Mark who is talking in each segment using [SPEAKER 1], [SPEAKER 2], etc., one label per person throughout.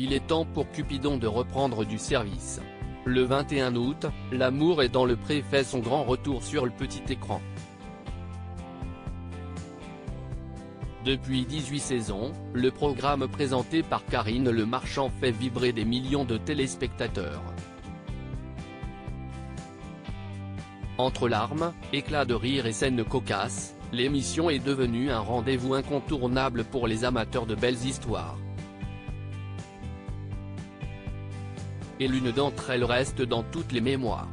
[SPEAKER 1] Il est temps pour Cupidon de reprendre du service. Le 21 août, L'amour est dans le pré fait son grand retour sur le petit écran. Depuis 18 saisons, le programme présenté par Karine Le Marchand fait vibrer des millions de téléspectateurs. Entre larmes, éclats de rire et scènes cocasses, l'émission est devenue un rendez-vous incontournable pour les amateurs de belles histoires. Et l'une d'entre elles reste dans toutes les mémoires.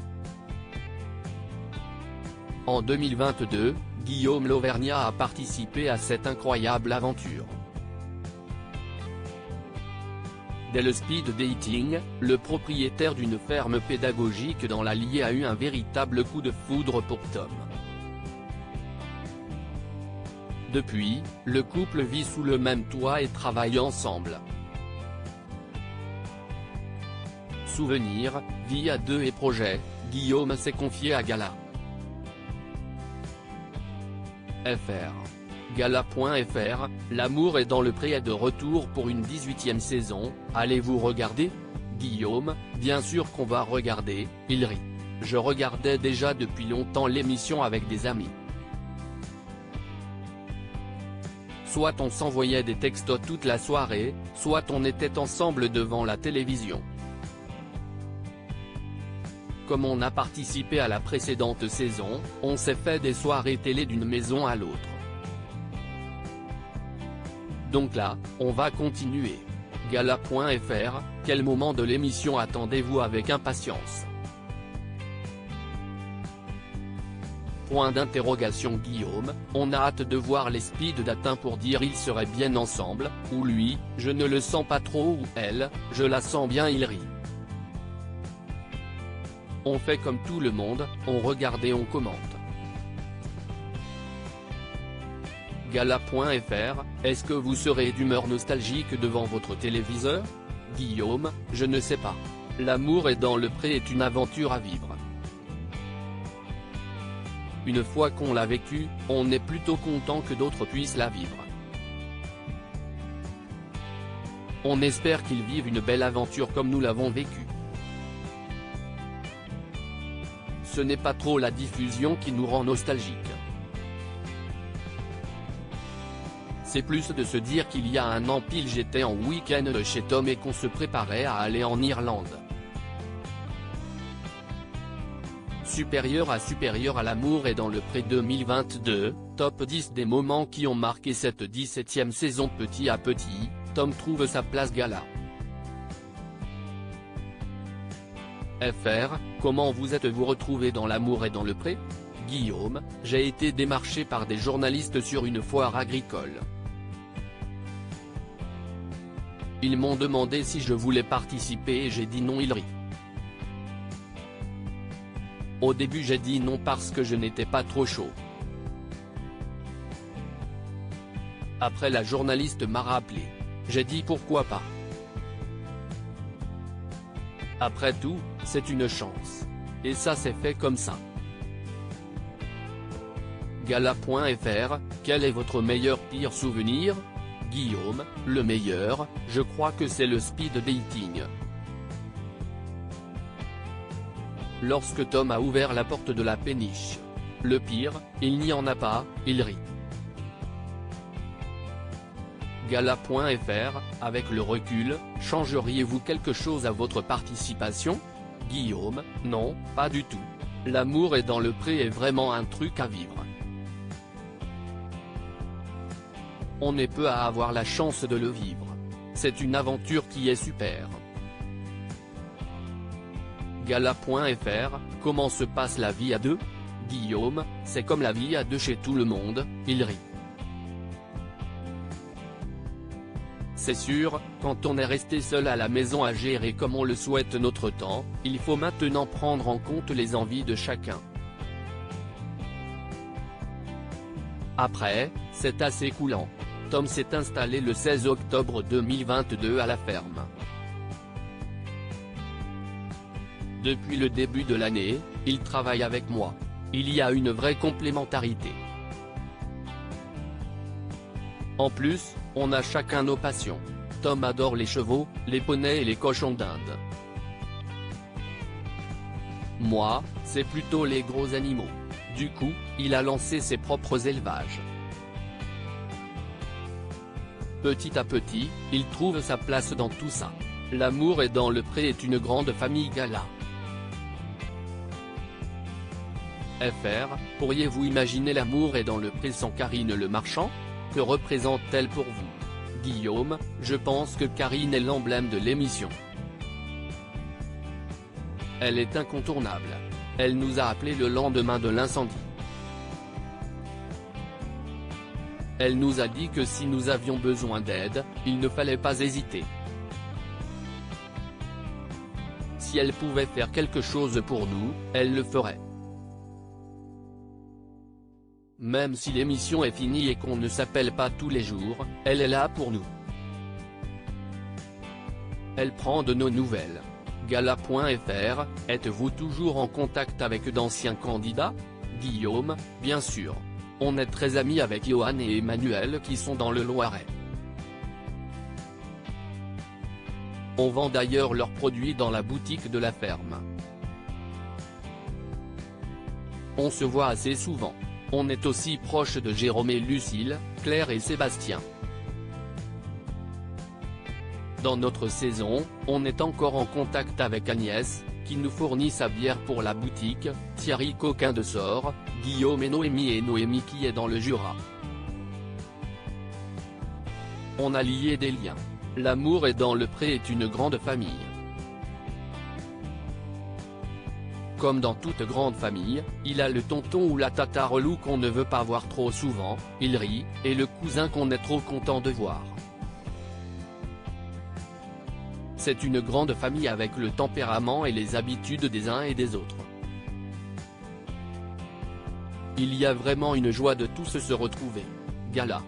[SPEAKER 1] En 2022, Guillaume Lauvergnat a participé à cette incroyable aventure. Dès le speed dating, le propriétaire d'une ferme pédagogique dans l'Allier a eu un véritable coup de foudre pour Tom. Depuis, le couple vit sous le même toit et travaille ensemble. Souvenirs, vie à deux et projets, Guillaume s'est confié à Gala. Gala.fr, L'amour est dans le pré est de retour pour une 18e saison, allez-vous regarder? Guillaume, bien sûr qu'on va regarder, il rit. Je regardais déjà depuis longtemps l'émission avec des amis. Soit on s'envoyait des textos toute la soirée, soit on était ensemble devant la télévision. Comme on a participé à la précédente saison, on s'est fait des soirées télé d'une maison à l'autre. Donc là, on va continuer. Gala.fr, quel moment de l'émission attendez-vous avec impatience? Point d'interrogation Guillaume, on a hâte de voir les speed datins pour dire ils seraient bien ensemble, ou lui, je ne le sens pas trop ou elle, je la sens bien il rit. On fait comme tout le monde, on regarde et on commente. Gala.fr, est-ce que vous serez d'humeur nostalgique devant votre téléviseur? Guillaume, je ne sais pas. L'amour est dans le pré est une aventure à vivre. Une fois qu'on l'a vécu, on est plutôt content que d'autres puissent la vivre. On espère qu'ils vivent une belle aventure comme nous l'avons vécue. Ce n'est pas trop la diffusion qui nous rend nostalgiques. C'est plus de se dire qu'il y a un an pile j'étais en week-end chez Tom et qu'on se préparait à aller en Irlande. Supérieur à L'amour est dans le pré 2022, top 10 des moments qui ont marqué cette 17e saison. Petit à petit, Tom trouve sa place Gala. Comment vous êtes-vous retrouvé dans L'amour est dans le pré? Guillaume, j'ai été démarché par des journalistes sur une foire agricole. Ils m'ont demandé si je voulais participer et j'ai dit non il rit. Au début j'ai dit non parce que je n'étais pas trop chaud. Après la journaliste m'a rappelé. J'ai dit pourquoi pas. Après tout, c'est une chance. Et ça s'est fait comme ça. Gala.fr, quel est votre pire souvenir? Guillaume, le meilleur, je crois que c'est le speed dating. Lorsque Tom a ouvert la porte de la péniche. Le pire, il n'y en a pas, il rit. Gala.fr, avec le recul, changeriez-vous quelque chose à votre participation? Guillaume, non, pas du tout. L'amour est dans le pré est vraiment un truc à vivre. On est peu à avoir la chance de le vivre. C'est une aventure qui est super. Gala.fr, comment se passe la vie à deux? Guillaume, c'est comme la vie à deux chez tout le monde, il rit. C'est sûr, quand on est resté seul à la maison à gérer comme on le souhaite notre temps, il faut maintenant prendre en compte les envies de chacun. Après, c'est assez coulant. Tom s'est installé le 16 octobre 2022 à la ferme. Depuis le début de l'année, il travaille avec moi. Il y a une vraie complémentarité. En plus, on a chacun nos passions. cet homme adore les chevaux, les poneys et les cochons d'Inde. Moi, c'est plutôt les gros animaux. Du coup, il a lancé ses propres élevages. Petit à petit, il trouve sa place dans tout ça. L'amour est dans le pré est une grande famille gala. FR, pourriez-vous imaginer l'amour est dans le pré sans Karine Le Marchand? Que représente-t-elle pour vous? Guillaume, je pense que Karine est l'emblème de l'émission. Elle est incontournable. Elle nous a appelés le lendemain de l'incendie. Elle nous a dit que si nous avions besoin d'aide, il ne fallait pas hésiter. Si elle pouvait faire quelque chose pour nous, elle le ferait. Même si l'émission est finie et qu'on ne s'appelle pas tous les jours, elle est là pour nous. Elle prend de nos nouvelles. Gala.fr, êtes-vous toujours en contact avec d'anciens candidats? Guillaume, bien sûr. On est très amis avec Johan et Emmanuel qui sont dans le Loiret. On vend d'ailleurs leurs produits dans la boutique de la ferme. On se voit assez souvent. On est aussi proche de Jérôme et Lucille, Claire et Sébastien. Dans notre saison, on est encore en contact avec Agnès, qui nous fournit sa bière pour la boutique, Thierry Coquin de Sort, Guillaume et Noémie qui est dans le Jura. On a lié des liens. L'amour est dans le pré est une grande famille. Comme dans toute grande famille, il a le tonton ou la tata relou qu'on ne veut pas voir trop souvent, il rit, et le cousin qu'on est trop content de voir. C'est une grande famille avec le tempérament et les habitudes des uns et des autres. Il y a vraiment une joie de tous se retrouver. Gala.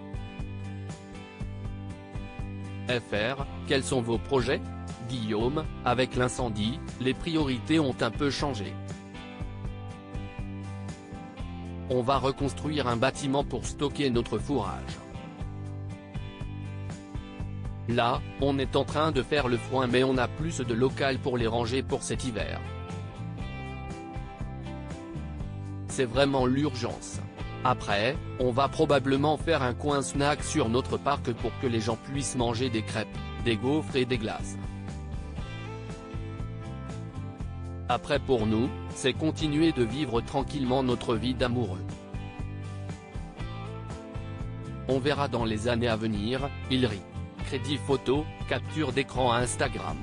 [SPEAKER 1] FR, quels sont vos projets? Guillaume, avec l'incendie, les priorités ont un peu changé. On va reconstruire un bâtiment pour stocker notre fourrage. Là, on est en train de faire le foin mais on a plus de local pour les ranger pour cet hiver. C'est vraiment l'urgence. Après, on va probablement faire un coin snack sur notre parc pour que les gens puissent manger des crêpes, des gaufres et des glaces. Après pour nous, c'est continuer de vivre tranquillement notre vie d'amoureux. On verra dans les années à venir, il rit. Crédit photo, capture d'écran Instagram.